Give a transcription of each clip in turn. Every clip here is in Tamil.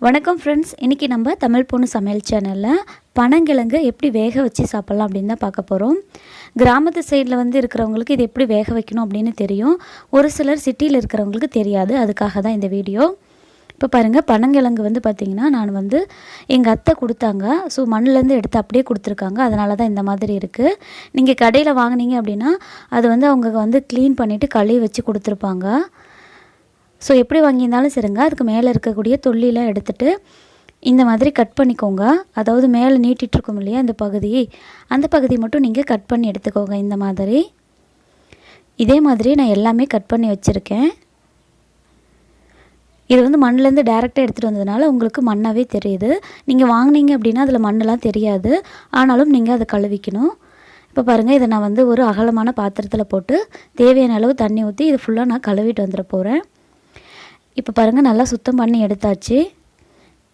வணக்கம் ஃப்ரெண்ட்ஸ், இன்றைக்கி நம்ம தமிழ் பொண்ணு சமையல் சேனலில் பனங்கிழங்கு எப்படி வேக வச்சு சாப்பிட்லாம் அப்படின்னு தான் பார்க்க போகிறோம். கிராமத்து சைடில் இருக்கிறவங்களுக்கு இது எப்படி வேக வைக்கணும் அப்படின்னு தெரியும். ஒரு சிலர் சிட்டியில் இருக்கிறவங்களுக்கு தெரியாது. அதுக்காக தான் இந்த வீடியோ. இப்போ பாருங்கள், பனங்கிழங்கு பார்த்திங்கன்னா நான் எங்கள் அத்தை கொடுத்தாங்க. ஸோ மண்ணிலேருந்து எடுத்து அப்படியே கொடுத்துருக்காங்க. அதனால தான் இந்த மாதிரி இருக்குது. நீங்கள் கடையில் வாங்கினீங்க அப்படின்னா அது அவங்க க்ளீன் பண்ணிவிட்டு கழுவி வச்சு கொடுத்துருப்பாங்க. ஸோ எப்படி வாங்கியிருந்தாலும் சரிங்க, அதுக்கு மேலே இருக்கக்கூடிய தொல்லிலாம் எடுத்துகிட்டு இந்த மாதிரி கட் பண்ணிக்கோங்க. அதாவது மேலே நீட்டிகிட்ருக்கோம் இல்லையா அந்த பகுதி மட்டும் நீங்கள் கட் பண்ணி எடுத்துக்கோங்க. இந்த மாதிரி இதே மாதிரி நான் எல்லாமே கட் பண்ணி வச்சுருக்கேன். இது மண்ணிலேருந்து டேரெக்டாக எடுத்துகிட்டு வந்ததுனால உங்களுக்கு மண்ணாகவே தெரியுது. நீங்கள் வாங்கினீங்க அப்படின்னா அதில் மண்ணெலாம் தெரியாது. ஆனாலும் நீங்கள் அதை கழுவிக்கணும். இப்போ பாருங்கள், இதை நான் ஒரு அகலமான பாத்திரத்தில் போட்டு தேவையான அளவு தண்ணி ஊற்றி இது ஃபுல்லாக நான் கழுவிட்டு வந்துட போகிறேன். இப்போ பாருங்கள், நல்லா சுத்தம் பண்ணி எடுத்தாச்சு.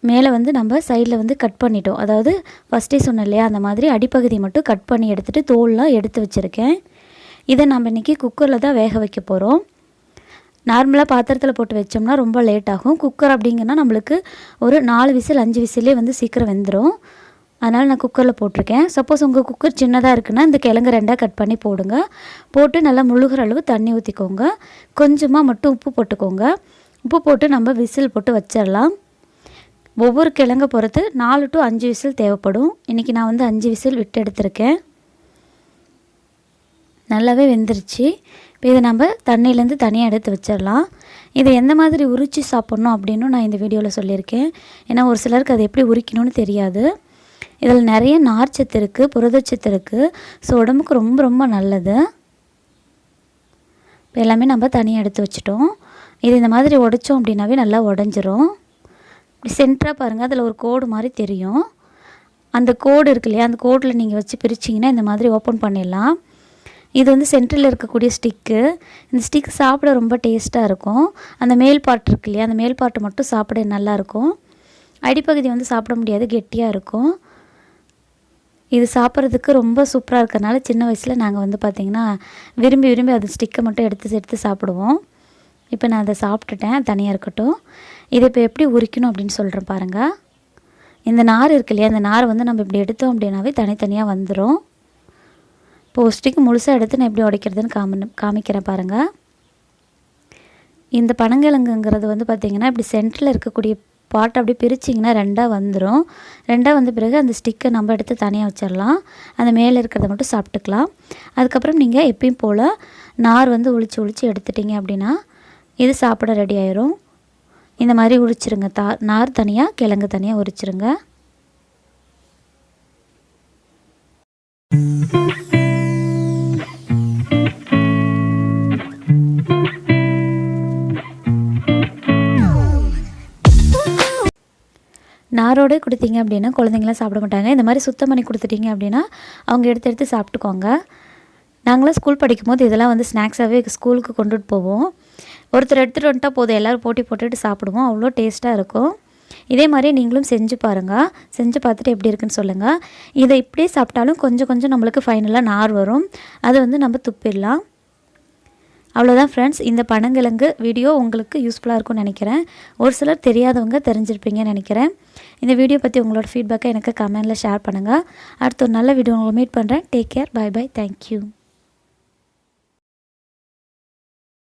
மேலே நம்ம சைடில் கட் பண்ணிட்டோம். அதாவது ஃபஸ்ட்டே சொன்னேன் இல்லையா, அந்த மாதிரி அடிப்பகுதி மட்டும் கட் பண்ணி எடுத்துகிட்டு தோல்லாம் எடுத்து வச்சுருக்கேன். இதை நம்ம இன்றைக்கி குக்கரில் தான் வேக வைக்க போகிறோம். நார்மலாக பாத்திரத்தில் போட்டு வச்சோம்னா ரொம்ப லேட் ஆகும். குக்கர் அப்படிங்கன்னா நம்மளுக்கு ஒரு 4 விசில் 5 விசிலே சீக்கிரம் வெந்துடும். அதனால் நான் குக்கரில் போட்டிருக்கேன். சப்போஸ் உங்கள் குக்கர் சின்னதாக இருக்குன்னா இந்த கிழங்கு 2ஆக கட் பண்ணி போடுங்க. போட்டு நல்லா முழுகிற அளவு தண்ணி ஊற்றிக்கோங்க. கொஞ்சமாக மட்டும் உப்பு போட்டுக்கோங்க. உப்பு போட்டு நம்ம விசில் போட்டு வச்சிடலாம். ஒவ்வொரு கிழங்கை பொறுத்து 4 to 5 விசில் தேவைப்படும். இன்றைக்கி நான் 5 விசில் விட்டு எடுத்திருக்கேன். நல்லாவே வெந்துருச்சு. இப்போ இதை நம்ம தண்ணியிலேருந்து தனியாக எடுத்து வச்சிடலாம். இதை எந்த மாதிரி உரித்து சாப்பிட்ணும் அப்படின்னு நான் இந்த வீடியோவில் சொல்லியிருக்கேன். ஏன்னா ஒரு சிலருக்கு அதை எப்படி உரிக்கணும்னு தெரியாது. இதில் நிறைய நார்ச்சத்து இருக்குது, புரதச்சத்து இருக்குது. ஸோ உடம்புக்கு ரொம்ப ரொம்ப நல்லது. இப்போ எல்லாமே நம்ம தனியாக எடுத்து வச்சிட்டோம். இது இந்த மாதிரி உடைச்சோம் அப்படின்னாவே நல்லா உடஞ்சிரும். இப்படி சென்டராக பாருங்கள், அதில் ஒரு கோடு மாதிரி தெரியும். அந்த கோடு இருக்கு இல்லையா, அந்த கோடில் நீங்கள் வச்சு பிரிச்சிங்கன்னா இந்த மாதிரி ஓப்பன் பண்ணிடலாம். இது சென்டரில் இருக்கக்கூடிய ஸ்டிக்கு. இந்த ஸ்டிக் சாப்பிட ரொம்ப டேஸ்ட்டாக இருக்கும். அந்த மேல் பார்ட் இருக்கு இல்லையா, அந்த மேல் பார்ட்டு மட்டும் சாப்பிட நல்லாயிருக்கும். அடிப்பகுதி சாப்பிட முடியாது, கெட்டியாக இருக்கும். இது சாப்பிட்றதுக்கு ரொம்ப சூப்பராக இருக்கிறதுனால சின்ன வயசில் நாங்கள் பார்த்திங்கன்னா விரும்பி அந்த ஸ்டிக்கை மட்டும் எடுத்து சாப்பிடுவோம். இப்போ நான் அதை சாப்பிட்டுட்டேன், தனியாக இருக்கட்டும். இதை இப்போ எப்படி உரிக்கணும் அப்படின்னு சொல்கிறேன் பாருங்கள். இந்த நார் இருக்கு இல்லையா, இந்த நார் நம்ம இப்படி எடுத்தோம் அப்படின்னாவே தனித்தனியாக வந்துடும். இப்போ ஸ்டிக்கு முழுசாக எடுத்து நான் எப்படி உடைக்கிறதுன்னு காமிக்கிறேன் பாருங்கள். இந்த பனங்கிழங்குங்கிறது பார்த்திங்கன்னா இப்படி சென்டரில் இருக்கக்கூடிய பாட்டை அப்படியே பிரிச்சிங்கன்னா 2ஆக வந்துடும். 2ஆக வந்த பிறகு அந்த ஸ்டிக்கை நம்ம எடுத்து தனியாக வச்சிடலாம். அந்த மேலே இருக்கிறத மட்டும் சாப்பிட்டுக்கலாம். அதுக்கப்புறம் நீங்கள் எப்பயும் போல் நார் ஒழிச்சு எடுத்துட்டிங்க அப்படின்னா இது சாப்பிட ரெடி ஆயிரும். இந்த மாதிரி உரிச்சிருங்க. நார் தனியாக, கிழங்கு தனியாக உரிச்சிருங்க. நாரோடு கொடுத்தீங்க அப்படின்னா குழந்தைங்களாம் சாப்பிட மாட்டாங்க. இந்த மாதிரி சுத்தம் பண்ணி கொடுத்துட்டீங்க அப்படின்னா அவங்க எடுத்து சாப்பிட்டுக்கோங்க. நாங்களாம் ஸ்கூல் படிக்கும்போது இதெல்லாம் ஸ்நாக்ஸாகவே ஸ்கூலுக்கு கொண்டுட்டு போவோம். ஒருத்தர் எடுத்துகிட்டு வந்துட்டா போதும், எல்லோரும் போட்டி போட்டுட்டு சாப்பிடுவோம். அவ்வளோ டேஸ்ட்டாக இருக்கும். இதே மாதிரி நீங்களும் செஞ்சு பாருங்கள். செஞ்சு பார்த்துட்டு எப்படி இருக்குன்னு சொல்லுங்கள். இதை இப்படியே சாப்பிட்டாலும் கொஞ்சம் நம்மளுக்கு ஃபைனலாக நார் வரும். அதை நம்ம துப்பிடலாம். அவ்வளோதான் ஃப்ரெண்ட்ஸ். இந்த பனங்கிழங்கு வீடியோ உங்களுக்கு யூஸ்ஃபுல்லாக இருக்கும்னு நினைக்கிறேன். ஒரு சிலர் தெரியாதவங்க தெரிஞ்சிருப்பீங்கன்னு நினைக்கிறேன். இந்த வீடியோ பற்றி உங்களோட ஃபீட்பேக்கை எனக்கு கமெண்டில் ஷேர் பண்ணுங்கள். அடுத்த ஒரு நல்ல வீடியோ உங்களை மீட் பண்ணுறேன். Take care. பை. தேங்க்யூ.